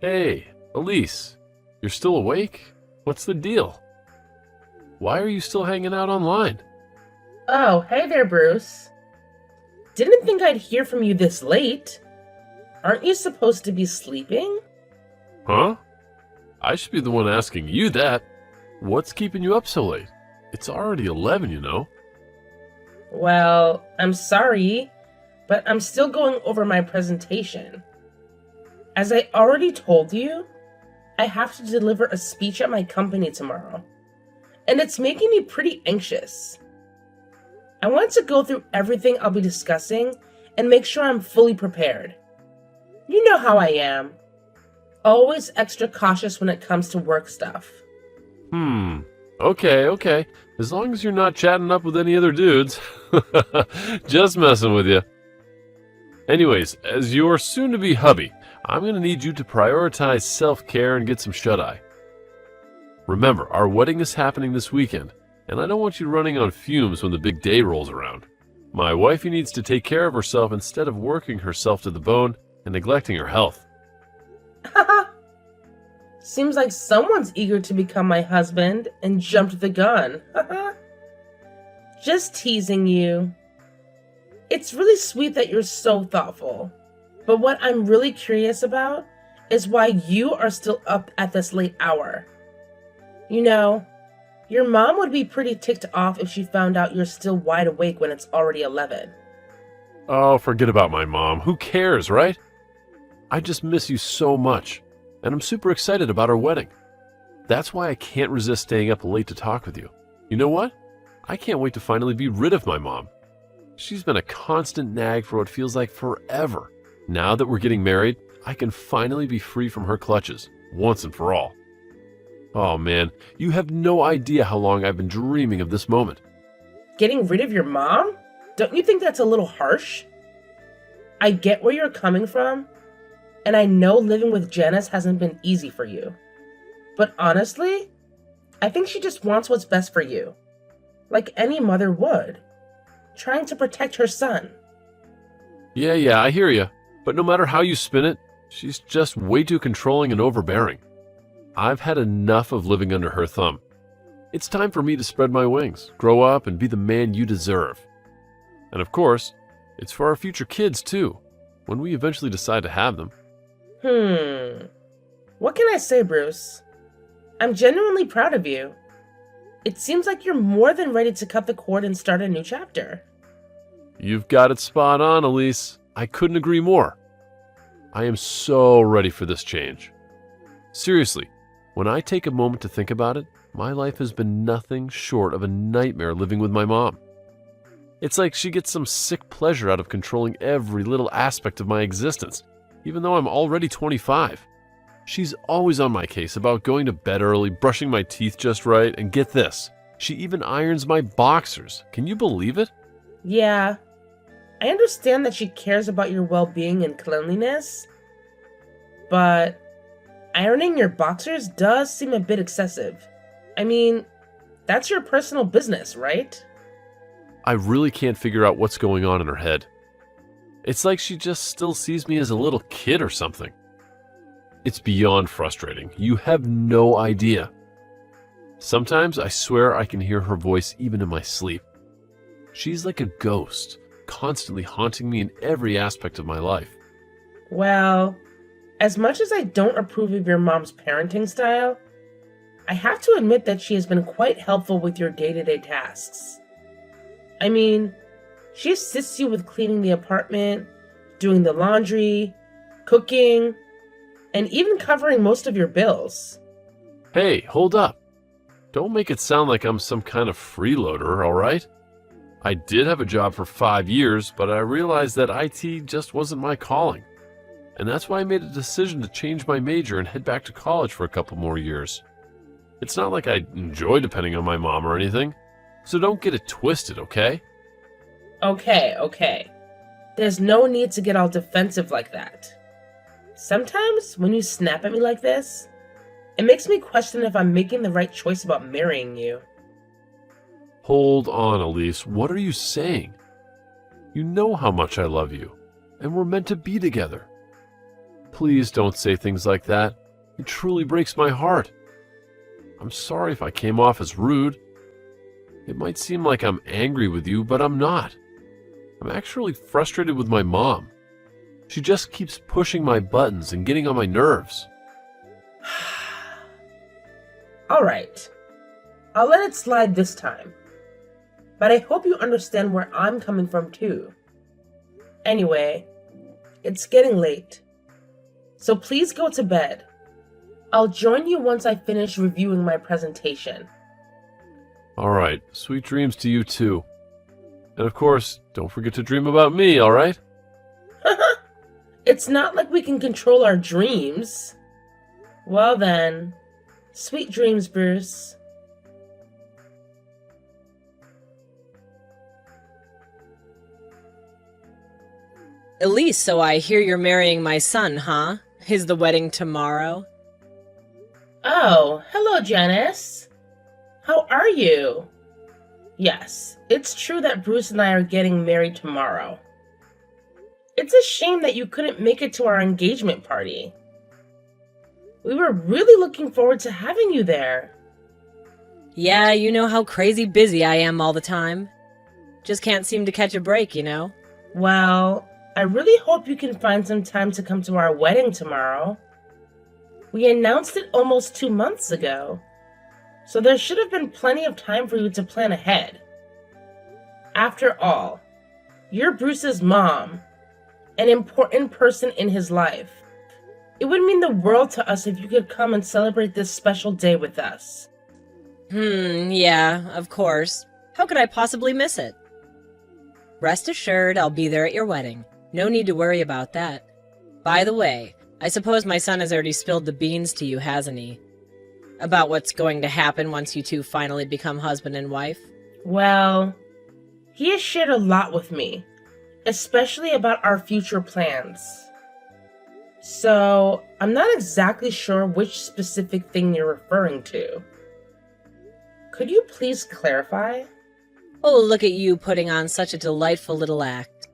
Hey, Elise, you're still awake? What's the deal? Why are you still hanging out online? Oh, hey there, Bruce. Didn't think I'd hear from you this late. Aren't you supposed to be sleeping? Huh? I should be the one asking you that. What's keeping you up so late? It's already 11, you know. Well, I'm sorry, but I'm still going over my presentation. As I already told you, I have to deliver a speech at my company tomorrow, and it's making me pretty anxious. I want to go through everything I'll be discussing and make sure I'm fully prepared. You know how I am. Always extra cautious when it comes to work stuff. Okay. As long as you're not chatting up with any other dudes. Just messing with you. Anyways, as your soon-to-be hubby, I'm going to need you to prioritize self-care and get some shut-eye. Remember, our wedding is happening this weekend, and I don't want you running on fumes when the big day rolls around. My wifey needs to take care of herself instead of working herself to the bone and neglecting her health. Seems like someone's eager to become my husband and jumped the gun. Just teasing you. It's really sweet that you're so thoughtful. But what I'm really curious about is why you are still up at this late hour. You know, your mom would be pretty ticked off if she found out you're still wide awake when it's already 11. Oh, forget about my mom. Who cares, right? I just miss you so much, and I'm super excited about our wedding. That's why I can't resist staying up late to talk with you. You know what? I can't wait to finally be rid of my mom. She's been a constant nag for what feels like forever. Now that we're getting married, I can finally be free from her clutches, once and for all. Oh man, you have no idea how long I've been dreaming of this moment. Getting rid of your mom? Don't you think that's a little harsh? I get where you're coming from, and I know living with Janice hasn't been easy for you. But honestly, I think she just wants what's best for you. Like any mother would. Trying to protect her son. Yeah, I hear you. But no matter how you spin it, she's just way too controlling and overbearing. I've had enough of living under her thumb. It's time for me to spread my wings, grow up, and be the man you deserve. And of course, it's for our future kids too, when we eventually decide to have them. What can I say, Bruce? I'm genuinely proud of you. It seems like you're more than ready to cut the cord and start a new chapter. You've got it spot on, Elise. I couldn't agree more. I am so ready for this change. Seriously, when I take a moment to think about it, my life has been nothing short of a nightmare living with my mom. It's like she gets some sick pleasure out of controlling every little aspect of my existence, even though I'm already 25. She's always on my case about going to bed early, brushing my teeth just right, and get this, she even irons my boxers. Can you believe it? Yeah, I understand that she cares about your well-being and cleanliness, but ironing your boxers does seem a bit excessive. I mean, that's your personal business, right? I really can't figure out what's going on in her head. It's like she just still sees me as a little kid or something. It's beyond frustrating. You have no idea. Sometimes I swear I can hear her voice even in my sleep. She's like a ghost, constantly haunting me in every aspect of my life. Well, as much as I don't approve of your mom's parenting style, I have to admit that she has been quite helpful with your day-to-day tasks. I mean, she assists you with cleaning the apartment, doing the laundry, cooking, and even covering most of your bills. Hey, hold up. Don't make it sound like I'm some kind of freeloader, all right? I did have a job for 5 years, but I realized that IT just wasn't my calling. And that's why I made a decision to change my major and head back to college for a couple more years. It's not like I enjoy depending on my mom or anything, so don't get it twisted, okay? Okay. There's no need to get all defensive like that. Sometimes, when you snap at me like this, it makes me question if I'm making the right choice about marrying you. Hold on, Elise. What are you saying? You know how much I love you, and we're meant to be together. Please don't say things like that. It truly breaks my heart. I'm sorry if I came off as rude. It might seem like I'm angry with you, but I'm not. I'm actually frustrated with my mom. She just keeps pushing my buttons and getting on my nerves. All right. I'll let it slide this time. But I hope you understand where I'm coming from too. Anyway, it's getting late. So please go to bed. I'll join you once I finish reviewing my presentation. All right, sweet dreams to you too. And of course, don't forget to dream about me, all right? It's not like we can control our dreams. Well then, sweet dreams, Bruce. Elise, so I hear you're marrying my son, huh? Is the wedding tomorrow? Oh, hello, Janice. How are you? Yes, it's true that Bruce and I are getting married tomorrow. It's a shame that you couldn't make it to our engagement party. We were really looking forward to having you there. Yeah, you know how crazy busy I am all the time. Just can't seem to catch a break, you know? Well, I really hope you can find some time to come to our wedding tomorrow. We announced it almost 2 months ago, so there should have been plenty of time for you to plan ahead. After all, you're Bruce's mom, an important person in his life. It would mean the world to us if you could come and celebrate this special day with us. Yeah, of course. How could I possibly miss it? Rest assured, I'll be there at your wedding. No need to worry about that. By the way, I suppose my son has already spilled the beans to you, hasn't he? About what's going to happen once you two finally become husband and wife? Well, he has shared a lot with me, especially about our future plans. So, I'm not exactly sure which specific thing you're referring to. Could you please clarify? Oh, look at you putting on such a delightful little act.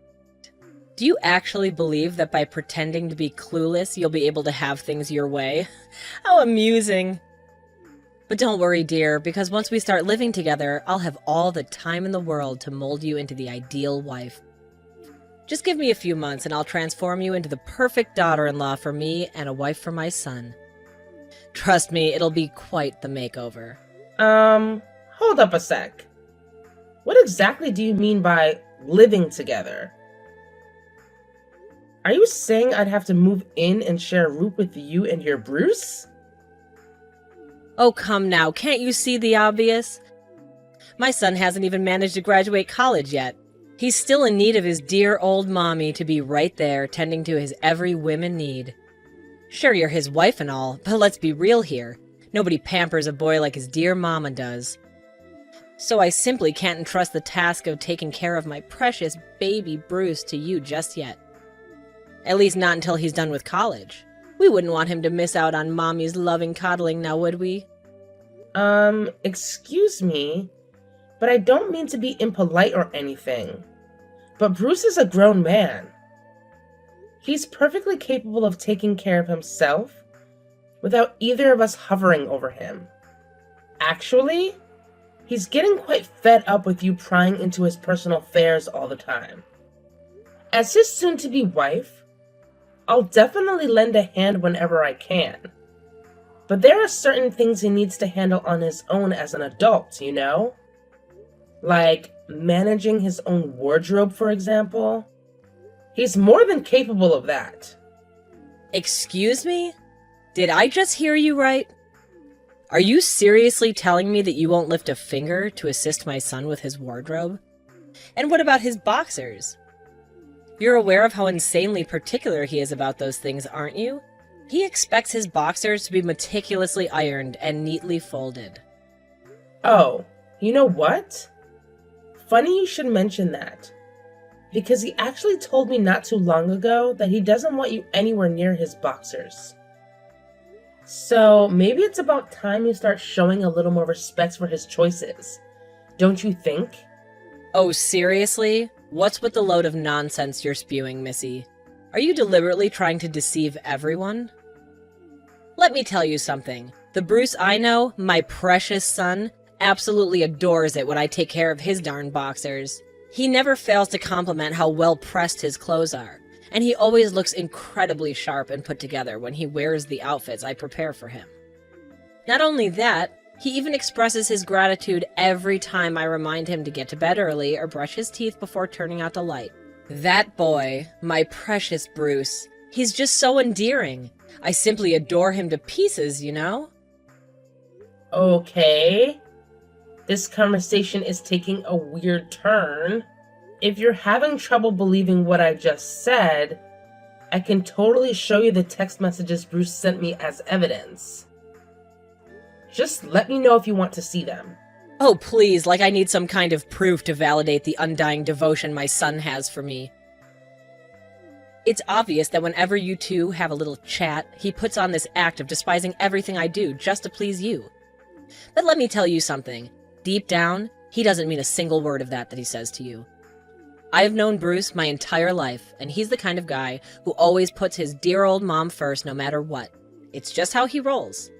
Do you actually believe that by pretending to be clueless, you'll be able to have things your way? How amusing. But don't worry, dear, because once we start living together, I'll have all the time in the world to mold you into the ideal wife. Just give me a few months and I'll transform you into the perfect daughter-in-law for me and a wife for my son. Trust me, it'll be quite the makeover. Hold up a sec. What exactly do you mean by living together? Are you saying I'd have to move in and share a room with you and your Bruce? Oh, come now, can't you see the obvious? My son hasn't even managed to graduate college yet. He's still in need of his dear old mommy to be right there, tending to his every whim and need. Sure, you're his wife and all, but let's be real here. Nobody pampers a boy like his dear mama does. So I simply can't entrust the task of taking care of my precious baby Bruce to you just yet. At least not until he's done with college. We wouldn't want him to miss out on mommy's loving coddling, now would we? Excuse me, but I don't mean to be impolite or anything. But Bruce is a grown man. He's perfectly capable of taking care of himself without either of us hovering over him. Actually, he's getting quite fed up with you prying into his personal affairs all the time. As his soon-to-be wife, I'll definitely lend a hand whenever I can. But there are certain things he needs to handle on his own as an adult, you know? Like managing his own wardrobe, for example. He's more than capable of that. Excuse me? Did I just hear you right? Are you seriously telling me that you won't lift a finger to assist my son with his wardrobe? And what about his boxers? You're aware of how insanely particular he is about those things, aren't you? He expects his boxers to be meticulously ironed and neatly folded. Oh, you know what? Funny you should mention that. Because he actually told me not too long ago that he doesn't want you anywhere near his boxers. So maybe it's about time you start showing a little more respect for his choices. Don't you think? Oh, seriously? What's with the load of nonsense you're spewing, Missy? Are you deliberately trying to deceive everyone? Let me tell you something. The Bruce I know, my precious son, absolutely adores it when I take care of his darn boxers. He never fails to compliment how well pressed his clothes are, and he always looks incredibly sharp and put together when he wears the outfits I prepare for him. Not only that, he even expresses his gratitude every time I remind him to get to bed early or brush his teeth before turning out the light. That boy, my precious Bruce, he's just so endearing. I simply adore him to pieces, you know? Okay. This conversation is taking a weird turn. If you're having trouble believing what I just said, I can totally show you the text messages Bruce sent me as evidence. Just let me know if you want to see them. Oh, please, like I need some kind of proof to validate the undying devotion my son has for me. It's obvious that whenever you two have a little chat, he puts on this act of despising everything I do just to please you. But let me tell you something. Deep down, he doesn't mean a single word of that he says to you. I've known Bruce my entire life, and he's the kind of guy who always puts his dear old mom first no matter what. It's just how he rolls.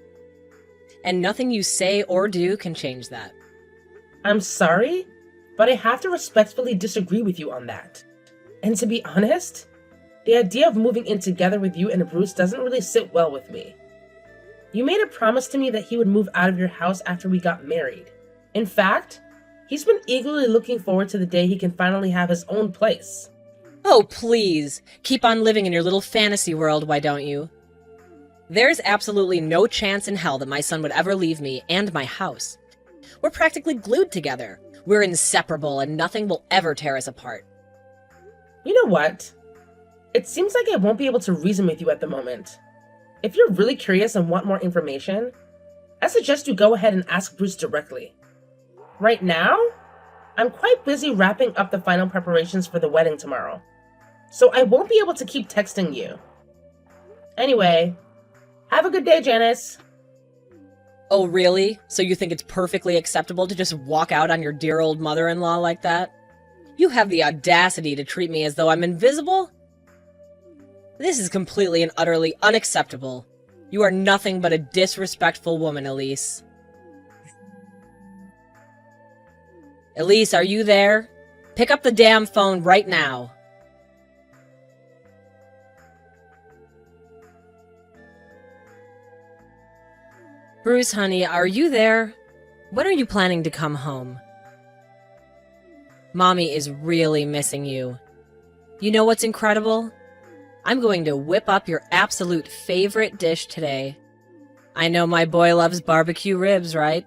And nothing you say or do can change that. I'm sorry, but I have to respectfully disagree with you on that. And to be honest, the idea of moving in together with you and Bruce doesn't really sit well with me. You made a promise to me that he would move out of your house after we got married. In fact, he's been eagerly looking forward to the day he can finally have his own place. Oh, please, keep on living in your little fantasy world, why don't you? There's absolutely no chance in hell that my son would ever leave me and my house. We're practically glued together. We're inseparable, and nothing will ever tear us apart. You know what? It seems like I won't be able to reason with you at the moment. If you're really curious and want more information, I suggest you go ahead and ask Bruce directly. Right now, I'm quite busy wrapping up the final preparations for the wedding tomorrow, so I won't be able to keep texting you. Anyway, have a good day, Janice. Oh, really? So you think it's perfectly acceptable to just walk out on your dear old mother-in-law like that? You have the audacity to treat me as though I'm invisible? This is completely and utterly unacceptable. You are nothing but a disrespectful woman, Elise. Elise, are you there? Pick up the damn phone right now. Bruce, honey, are you there? When are you planning to come home? Mommy is really missing you. You know what's incredible? I'm going to whip up your absolute favorite dish today. I know my boy loves barbecue ribs, right?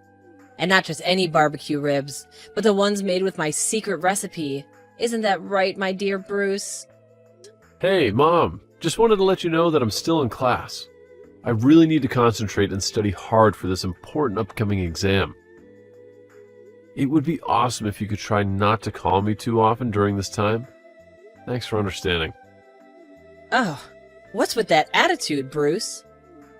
And not just any barbecue ribs, but the ones made with my secret recipe. Isn't that right, my dear Bruce? Hey, Mom. Just wanted to let you know that I'm still in class. I really need to concentrate and study hard for this important upcoming exam. It would be awesome if you could try not to call me too often during this time. Thanks for understanding. Oh, what's with that attitude, Bruce?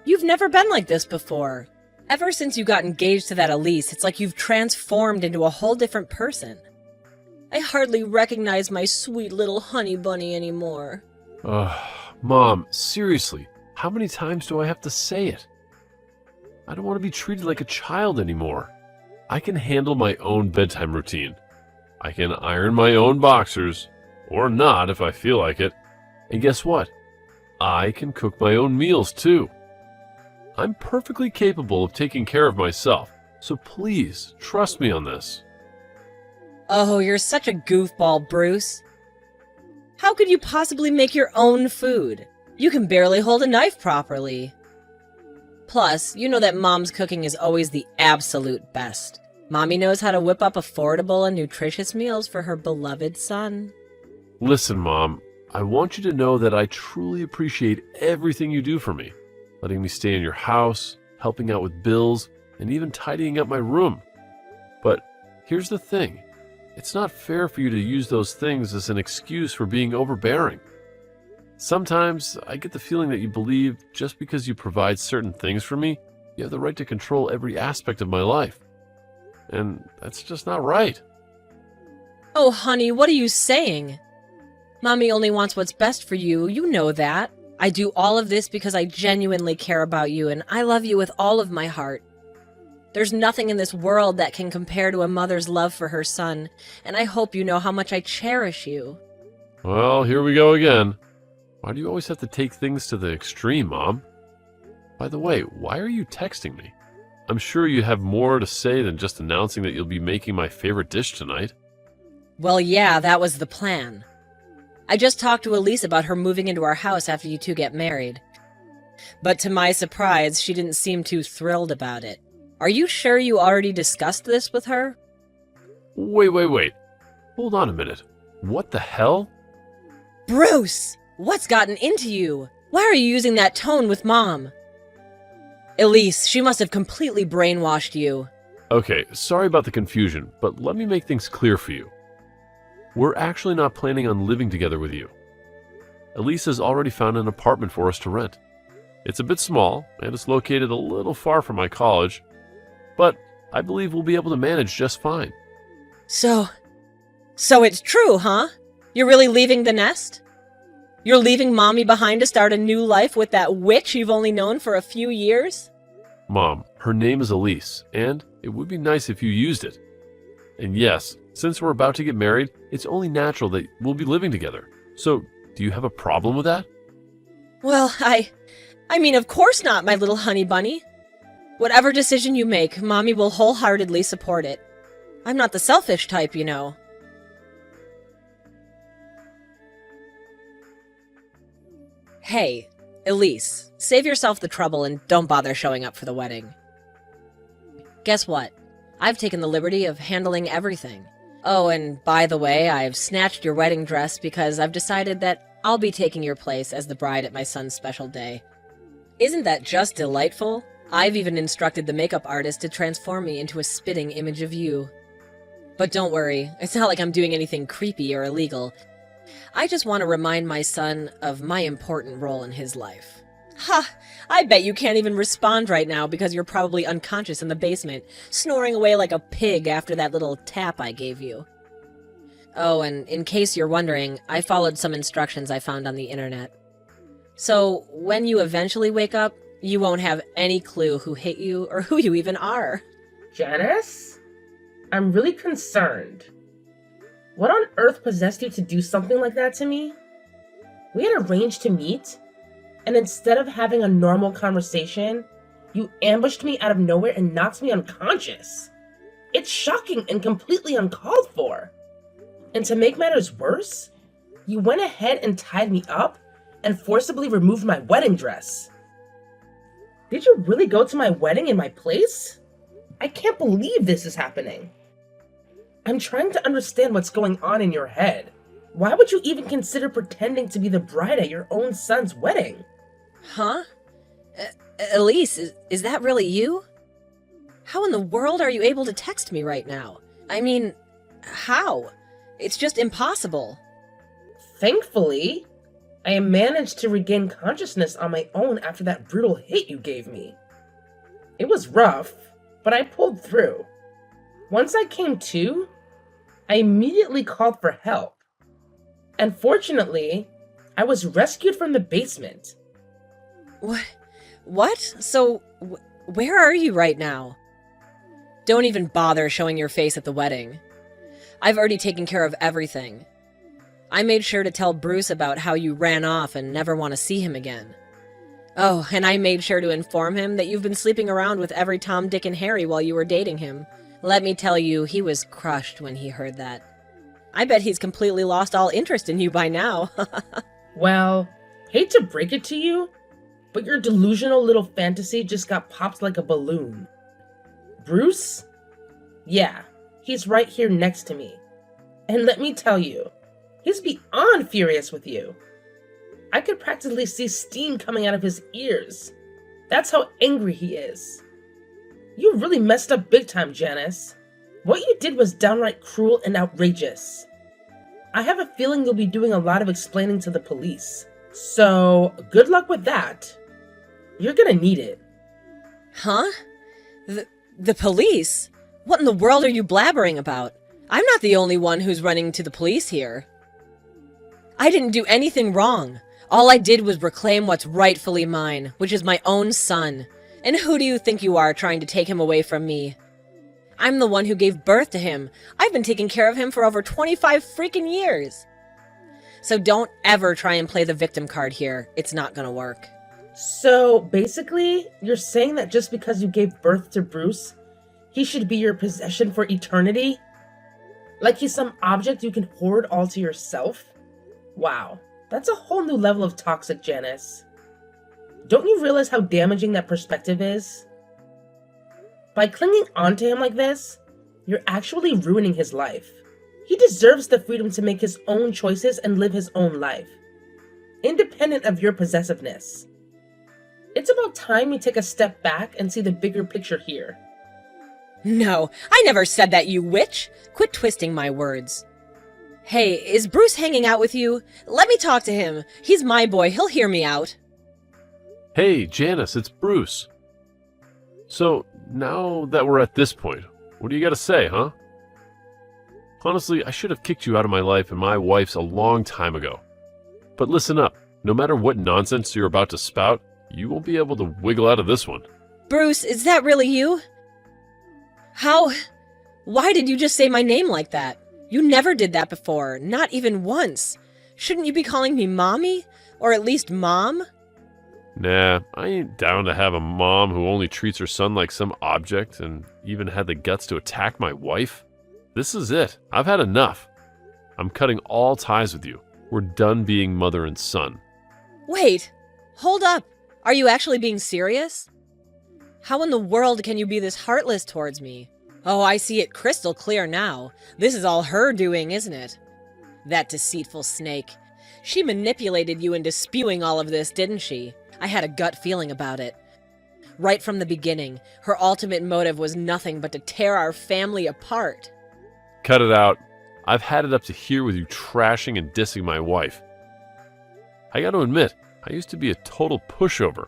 You've never been like this before. Ever since you got engaged to that Elise, it's like you've transformed into a whole different person. I hardly recognize my sweet little honey bunny anymore. Mom, seriously, how many times do I have to say it? I don't want to be treated like a child anymore. I can handle my own bedtime routine. I can iron my own boxers, or not if I feel like it. And guess what? I can cook my own meals too. I'm perfectly capable of taking care of myself, so please trust me on this. Oh, you're such a goofball, Bruce. How could you possibly make your own food? You can barely hold a knife properly. Plus, you know that Mom's cooking is always the absolute best. Mommy knows how to whip up affordable and nutritious meals for her beloved son. Listen, Mom, I want you to know that I truly appreciate everything you do for me. Letting me stay in your house, helping out with bills, and even tidying up my room. But here's the thing. It's not fair for you to use those things as an excuse for being overbearing. Sometimes I get the feeling that you believe just because you provide certain things for me, you have the right to control every aspect of my life. And that's just not right. Oh, honey, what are you saying? Mommy only wants what's best for you, you know that. I do all of this because I genuinely care about you and I love you with all of my heart. There's nothing in this world that can compare to a mother's love for her son, and I hope you know how much I cherish you. Well, here we go again. Why do you always have to take things to the extreme, Mom? By the way, why are you texting me? I'm sure you have more to say than just announcing that you'll be making my favorite dish tonight. Well, yeah, that was the plan. I just talked to Elise about her moving into our house after you two get married. But to my surprise, she didn't seem too thrilled about it. Are you sure you already discussed this with her? Wait. Hold on a minute. What the hell? Bruce! What's gotten into you? Why are you using that tone with Mom? Elise, she must have completely brainwashed you. Okay, sorry about the confusion, but let me make things clear for you. We're actually not planning on living together with you. Elise has already found an apartment for us to rent. It's a bit small, and it's located a little far from my college, but I believe we'll be able to manage just fine. So it's true, huh? You're really leaving the nest? You're leaving Mommy behind to start a new life with that witch you've only known for a few years? Mom, her name is Elise, and it would be nice if you used it. And yes, since we're about to get married, it's only natural that we'll be living together. So, do you have a problem with that? Well, I mean, of course not, my little honey bunny. Whatever decision you make, Mommy will wholeheartedly support it. I'm not the selfish type, you know. Hey, Elise, save yourself the trouble and don't bother showing up for the wedding. Guess what? I've taken the liberty of handling everything. Oh, and by the way, I've snatched your wedding dress because I've decided that I'll be taking your place as the bride at my son's special day. Isn't that just delightful? I've even instructed the makeup artist to transform me into a spitting image of you. But don't worry, it's not like I'm doing anything creepy or illegal. I just want to remind my son of my important role in his life. Ha! I bet you can't even respond right now because you're probably unconscious in the basement, snoring away like a pig after that little tap I gave you. Oh, and in case you're wondering, I followed some instructions I found on the internet. So, when you eventually wake up, you won't have any clue who hit you or who you even are. Janice? I'm really concerned. What on earth possessed you to do something like that to me? We had arranged to meet, and instead of having a normal conversation, you ambushed me out of nowhere and knocked me unconscious. It's shocking and completely uncalled for. And to make matters worse, you went ahead and tied me up and forcibly removed my wedding dress. Did you really go to my wedding in my place? I can't believe this is happening. I'm trying to understand what's going on in your head. Why would you even consider pretending to be the bride at your own son's wedding? Huh? Elise, is that really you? How in the world are you able to text me right now? I mean, how? It's just impossible. Thankfully, I managed to regain consciousness on my own after that brutal hit you gave me. It was rough, but I pulled through. Once I came to, I immediately called for help. And fortunately, I was rescued from the basement. What? So, where are you right now? Don't even bother showing your face at the wedding. I've already taken care of everything. I made sure to tell Bruce about how you ran off and never want to see him again. Oh, and I made sure to inform him that you've been sleeping around with every Tom, Dick, and Harry while you were dating him. Let me tell you, he was crushed when he heard that. I bet he's completely lost all interest in you by now. Well, hate to break it to you, but your delusional little fantasy just got popped like a balloon. Bruce? Yeah, he's right here next to me. And let me tell you, he's beyond furious with you. I could practically see steam coming out of his ears. That's how angry he is. You really messed up big time, Janice. What you did was downright cruel and outrageous. I have a feeling you'll be doing a lot of explaining to the police. So, good luck with that. You're gonna need it. Huh? The police? What in the world are you blabbering about? I'm not the only one who's running to the police here. I didn't do anything wrong. All I did was reclaim what's rightfully mine, which is my own son. And who do you think you are trying to take him away from me? I'm the one who gave birth to him. I've been taking care of him for over 25 freaking years. So don't ever try and play the victim card here. It's not gonna work. So basically, you're saying that just because you gave birth to Bruce, he should be your possession for eternity? Like he's some object you can hoard all to yourself? Wow, that's a whole new level of toxic, Janice. Don't you realize how damaging that perspective is? By clinging onto him like this, you're actually ruining his life. He deserves the freedom to make his own choices and live his own life, independent of your possessiveness. It's about time we take a step back and see the bigger picture here. No, I never said that, you witch! Quit twisting my words. Hey, is Bruce hanging out with you? Let me talk to him. He's my boy, he'll hear me out. Hey, Janice, it's Bruce. So, now that we're at this point, what do you got to say, huh? Honestly, I should have kicked you out of my life and my wife's a long time ago. But listen up, no matter what nonsense you're about to spout, you won't be able to wiggle out of this one. Bruce, is that really you? Why did you just say my name like that? You never did that before, not even once. Shouldn't you be calling me Mommy? Or at least Mom? Nah, I ain't down to have a mom who only treats her son like some object and even had the guts to attack my wife. This is it. I've had enough. I'm cutting all ties with you. We're done being mother and son. Wait, hold up. Are you actually being serious? How in the world can you be this heartless towards me? Oh, I see it crystal clear now. This is all her doing, isn't it? That deceitful snake. She manipulated you into spewing all of this, didn't she? I had a gut feeling about it. Right from the beginning, her ultimate motive was nothing but to tear our family apart. Cut it out. I've had it up to here with you trashing and dissing my wife. I got to admit, I used to be a total pushover.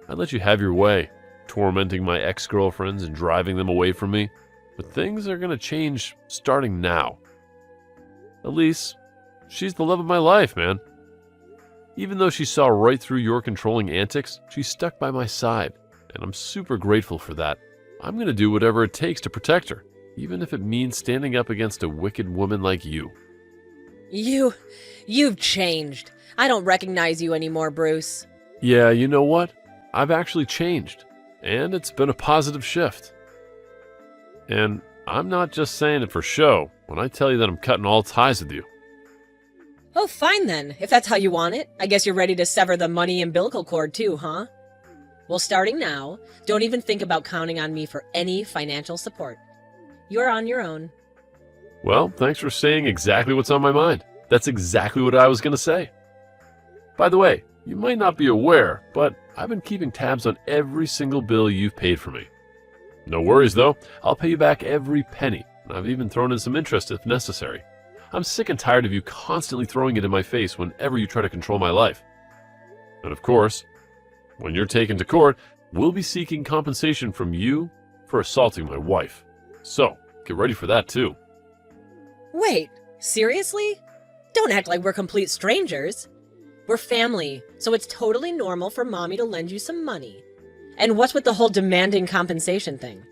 I'd let you have your way, tormenting my ex-girlfriends and driving them away from me. But things are going to change starting now. Elise, she's the love of my life, man. Even though she saw right through your controlling antics, she stuck by my side, and I'm super grateful for that. I'm going to do whatever it takes to protect her, even if it means standing up against a wicked woman like you. You've changed. I don't recognize you anymore, Bruce. Yeah, you know what? I've actually changed, and it's been a positive shift. And I'm not just saying it for show when I tell you that I'm cutting all ties with you. Oh, fine then, if that's how you want it. I guess you're ready to sever the money umbilical cord too, huh? Well, starting now, don't even think about counting on me for any financial support. You're on your own. Well, thanks for saying exactly what's on my mind. That's exactly what I was going to say. By the way, you might not be aware, but I've been keeping tabs on every single bill you've paid for me. No worries though, I'll pay you back every penny, and I've even thrown in some interest if necessary. I'm sick and tired of you constantly throwing it in my face whenever you try to control my life. And of course, when you're taken to court, we'll be seeking compensation from you for assaulting my wife. So, get ready for that too. Wait, seriously? Don't act like we're complete strangers. We're family, so it's totally normal for Mommy to lend you some money. And what's with the whole demanding compensation thing?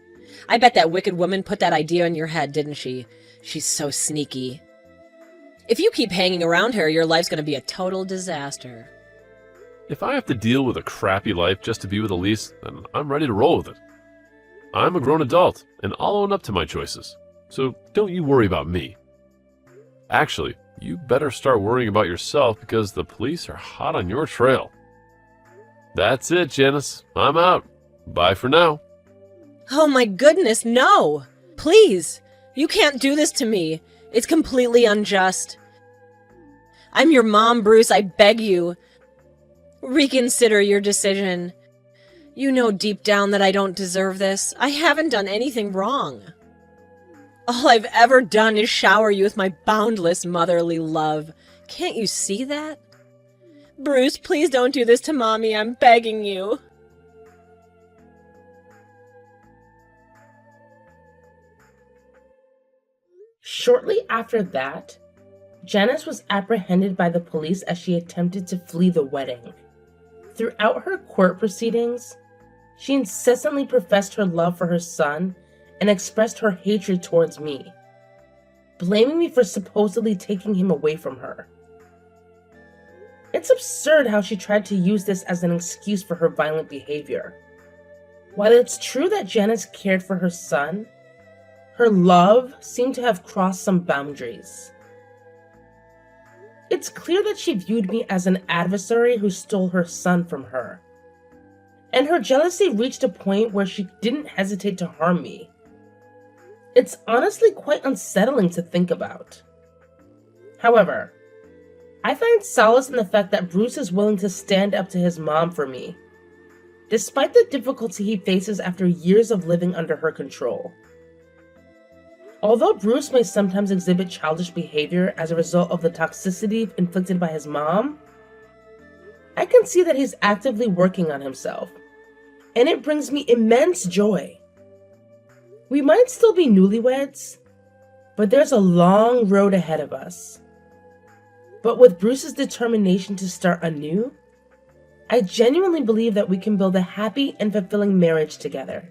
I bet that wicked woman put that idea in your head, didn't she? She's so sneaky. If you keep hanging around her, your life's going to be a total disaster. If I have to deal with a crappy life just to be with Elise, then I'm ready to roll with it. I'm a grown adult, and I'll own up to my choices. So don't you worry about me. Actually, you better start worrying about yourself because the police are hot on your trail. That's it, Janice. I'm out. Bye for now. Oh my goodness, no! Please! You can't do this to me. It's completely unjust. I'm your mom, Bruce. I beg you. Reconsider your decision. You know deep down that I don't deserve this. I haven't done anything wrong. All I've ever done is shower you with my boundless motherly love. Can't you see that? Bruce, please don't do this to Mommy. I'm begging you. Shortly after that, Janice was apprehended by the police as she attempted to flee the wedding. Throughout her court proceedings, she incessantly professed her love for her son and expressed her hatred towards me, blaming me for supposedly taking him away from her. It's absurd how she tried to use this as an excuse for her violent behavior. While it's true that Janice cared for her son, her love seemed to have crossed some boundaries. It's clear that she viewed me as an adversary who stole her son from her, and her jealousy reached a point where she didn't hesitate to harm me. It's honestly quite unsettling to think about. However, I find solace in the fact that Bruce is willing to stand up to his mom for me, despite the difficulty he faces after years of living under her control. Although Bruce may sometimes exhibit childish behavior as a result of the toxicity inflicted by his mom, I can see that he's actively working on himself, and it brings me immense joy. We might still be newlyweds, but there's a long road ahead of us. But with Bruce's determination to start anew, I genuinely believe that we can build a happy and fulfilling marriage together.